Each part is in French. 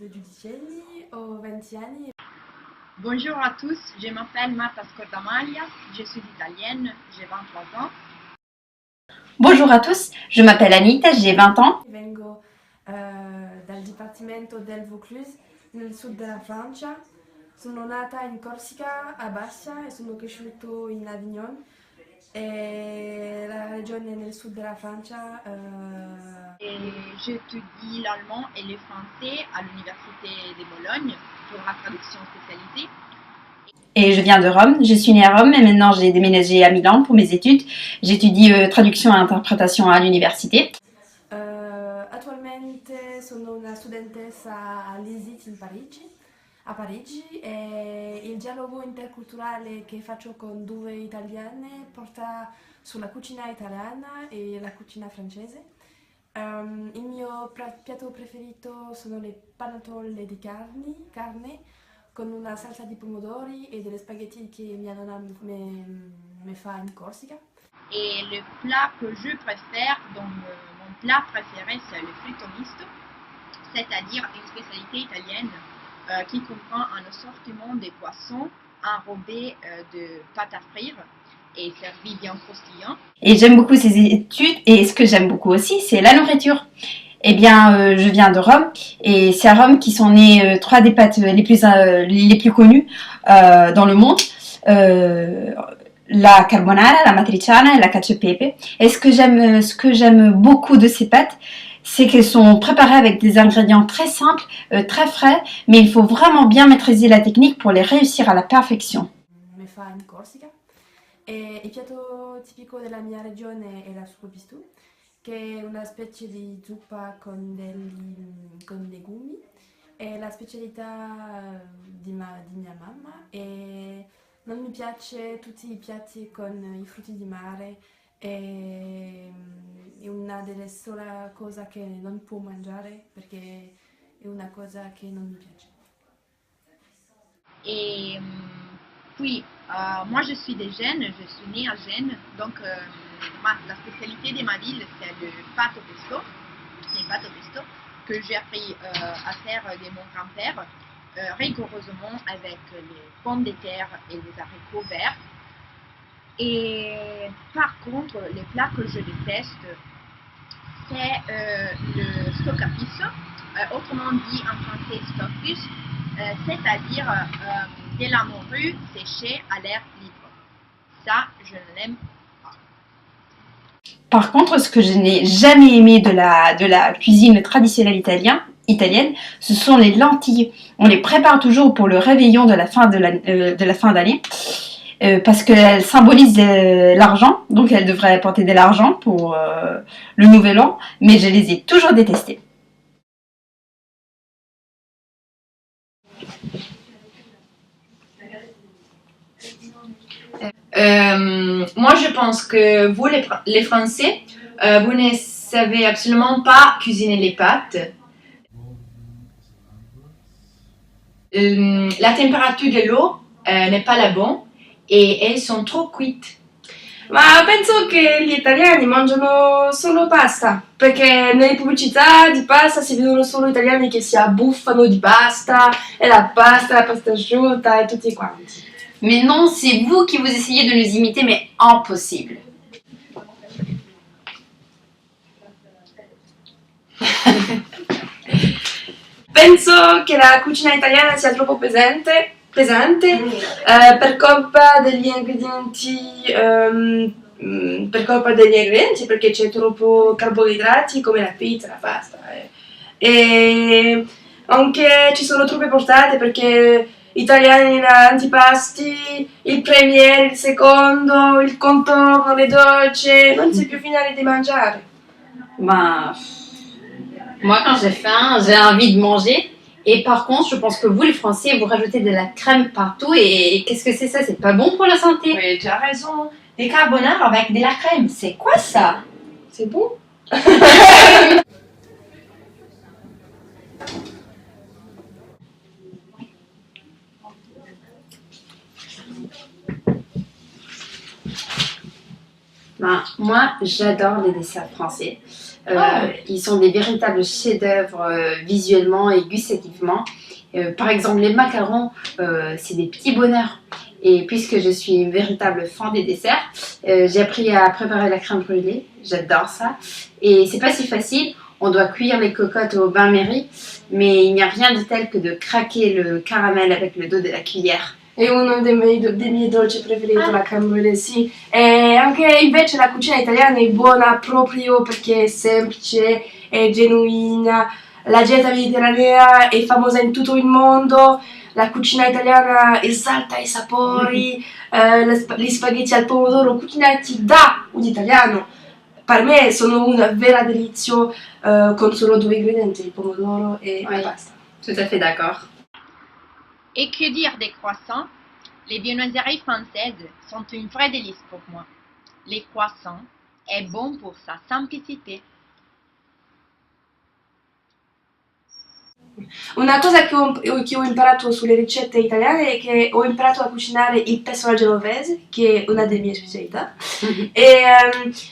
12 anni, ho 20 anni. Bonjour à tous, je m'appelle Marta Scordamaglia, je suis italienne, j'ai 23 ans. Bonjour à tous, je m'appelle Anita, j'ai 20 ans. Vengo dal Dipartimento del Vaucluse, nel sud della Francia. Sono nata in Corsica, a Bastia, e sono cresciuto in Avignon, e la regione nel sud della Francia. Et j'étudie l'allemand et le français à l'université de Bologne pour la traduction spécialisée. Et je viens de Rome, je suis née à Rome et maintenant j'ai déménagé à Milan pour mes études. J'étudie traduction et interprétation à l'université. Attualmente sono una studentessa all'ISIT a Parigi, e il dialogo interculturale che faccio con due italiane porta sulla cucina italiana e la cucina francese. Il mio piatto preferito sono le panatolle di carne con una salsa di pomodori e delle spaghetti che mia nonna me fa in Corsica. Et le plat que je préfère, donc mon plat préféré, c'est le fritto misto, c'est-à-dire une spécialité italienne qui comprend un assortiment de poissons enrobés de pâte à frire et servi bien croustillant. Et j'aime beaucoup ces études et ce que j'aime beaucoup aussi, c'est la nourriture. Eh bien, je viens de Rome et c'est à Rome qui sont nées trois des pâtes les plus connues dans le monde. La carbonara, la matriciana et la cacio e pepe. Et ce que j'aime beaucoup de ces pâtes, c'est qu'elles sont préparées avec des ingrédients très simples, très frais, mais il faut vraiment bien maîtriser la technique pour les réussir à la perfection. Me fa in Corsica. E il piatto tipico della mia regione è la soupe pistou, che è una specie di zuppa con legumi. È la specialità di mia mamma e non mi piace tutti i piatti con i frutti di mare. È una delle sole cose che non può mangiare perché è una cosa che non mi piace. Et puis, moi je suis de Gênes, je suis née à Gênes, donc la spécialité de ma ville c'est le pâte au pesto, que j'ai appris à faire de mon grand-père, rigoureusement avec les pommes de terre et les haricots verts. Et par contre, le plat que je déteste, c'est le stockfish, autrement dit en français stockfish, c'est-à-dire de la morue séchée à l'air libre. Ça, je ne l'aime pas. Par contre, ce que je n'ai jamais aimé de la cuisine traditionnelle italienne, ce sont les lentilles. On les prépare toujours pour le réveillon de la fin d'année. Parce qu'elle symbolise l'argent, donc elle devrait apporter de l'argent pour le nouvel an, mais je les ai toujours détestées. Moi, je pense que vous, les Français, vous ne savez absolument pas cuisiner les pâtes. La température de l'eau n'est pas la bonne e elles sont trop cuites. Ma penso che gli italiani mangiano solo pasta, perché nelle pubblicità di pasta si vedono solo italiani che si abbuffano di pasta, e la pasta asciutta e tutti quanti. Mais non, c'est vous qui vous essayez de nous imiter, mais impossible. Penso che la cucina italiana sia troppo pesante per colpa degli ingredienti, perché c'è troppo carboidrati come la pizza, la pasta. E anche ci sono troppe portate perché italiani antipasti, il premier, il secondo, il contorno, le dolci, non sai più finire di mangiare. Ben, moi quand j'ai faim, j'ai envie de manger. Et par contre, je pense que vous les Français, vous rajoutez de la crème partout. Et qu'est-ce que c'est ça? C'est pas bon pour la santé. Oui, tu as raison. Des carbonara avec de la crème, c'est quoi ça? C'est bon? Ben, moi, j'adore les desserts français. Ils sont des véritables chefs-d'œuvre visuellement et gustativement. Par exemple, les macarons, c'est des petits bonheurs. Et puisque je suis une véritable fan des desserts, j'ai appris à préparer la crème brûlée. J'adore ça. Et c'est pas si facile. On doit cuire les cocottes au bain-marie, mais il n'y a rien de tel que de craquer le caramel avec le dos de la cuillère. È uno dei miei dolci preferiti, la crème brûlée, sì. E anche invece la cucina italiana è buona proprio perché è semplice, è genuina. La dieta mediterranea è famosa in tutto il mondo. La cucina italiana esalta i sapori, gli spaghetti al pomodoro cucinati da un italiano. Per me sono una vera delizia con solo 2 ingredienti, il pomodoro e la pasta. Tout à fait d'accord. Et que dire des croissants? Les viennoiseries françaises sont une vraie délice pour moi. Les croissants est bon pour sa simplicité. Una cosa che ho imparato sulle ricette italiane è che ho imparato a cucinare il pesto alla genovese, che è una delle mie specialità. E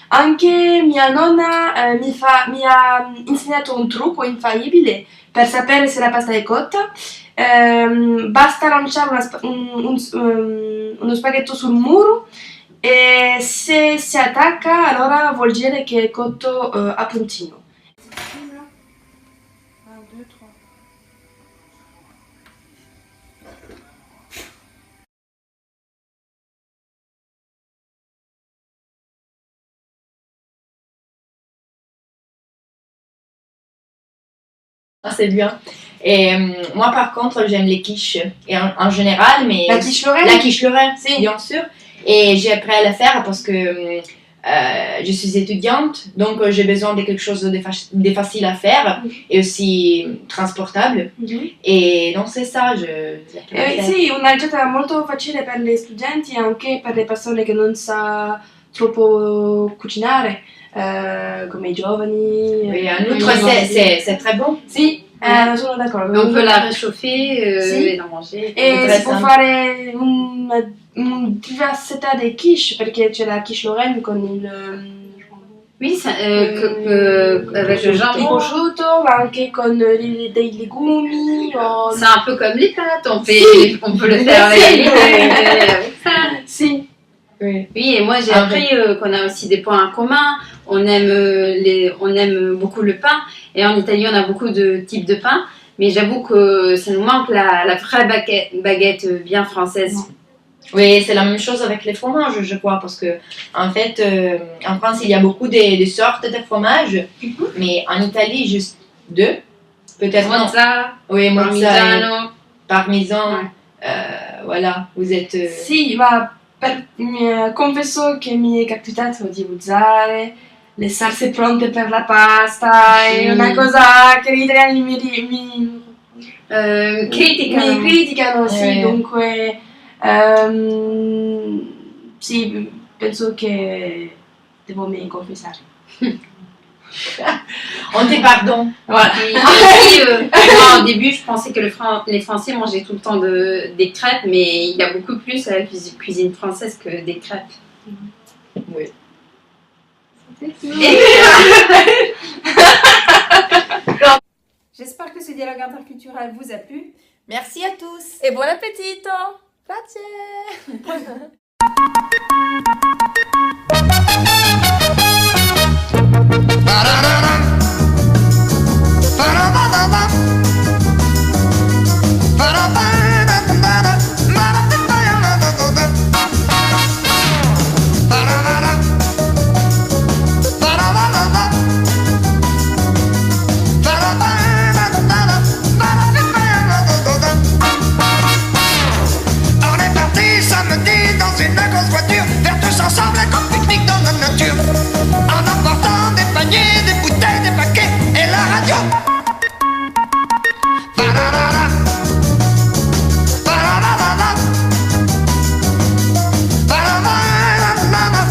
anche mia nonna mi ha insegnato un trucco infallibile per sapere se la pasta è cotta. Basta lanciare uno spaghetto sul muro e se si attacca allora vuol dire che è cotto a puntino. 1, 2, 3. Ah, c'est bien. Et moi, par contre, j'aime les quiches et en général, mais La quiche Lorraine? la quiche Lorraine, Si. bien sûr. Et j'ai appris à la faire parce que je suis étudiante, donc j'ai besoin de quelque chose de facile à faire et aussi transportable. Et donc c'est ça, j'ai appris à faire. Sì, una ricetta molto facile per gli studenti e anche per le persone che non sa troppo cucinare, come i giovani. Oui, un autre, c'est très bon. Sì, sono d'accordo. On peut la réchauffer Sì. et la manger. E Très si può simple. fare una diversità di quiche, perché c'è la quiche Lorraine con il Oui, avec le il jambon. prosciutto, ma anche con dei legumi. C'est un peu comme les pâtes, on peut le faire avec ça. Sì. Oui. Oui, et moi j'ai appris qu'on a aussi des points en commun. On aime beaucoup le pain. Et en Italie, on a beaucoup de types de pain. Mais j'avoue que ça nous manque la vraie baguette bien française. Oui, c'est la même chose avec les fromages, je crois, parce que en fait, en France, il y a beaucoup de sortes de fromages, mais en Italie, juste 2. Peut-être non. Mozza, Oui, mozza, parmigiano. parmesan. Voilà, vous êtes. Sì, ma confesso che mi è capitato di usare le salse pronte per la pasta, è una cosa che gli italiani mi criticano, sì, dunque sì, penso che devo mi confessare. On te pardon. Voilà. Et aussi, moi, au début, je pensais que les Français mangeaient tout le temps des crêpes, mais il y a beaucoup plus à la cuisine française que des crêpes. Oui. J'espère que ce dialogue interculturel vous a plu. Merci à tous Et bon appétit! Grazie On est parti samedi dans une grosse voiture, faire tous ensemble un grand pique-nique dans la nature, en emportant des paniers, des bouteilles, des paquets et la radio. Ba-da-da-da. Ba-da-da-da-da. Ba-da-da-da-da-da.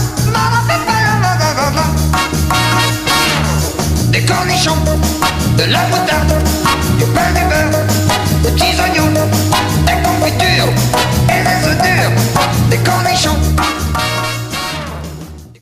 Des cornichons, de la moutarde, du pain, du beurre, des petits oignons.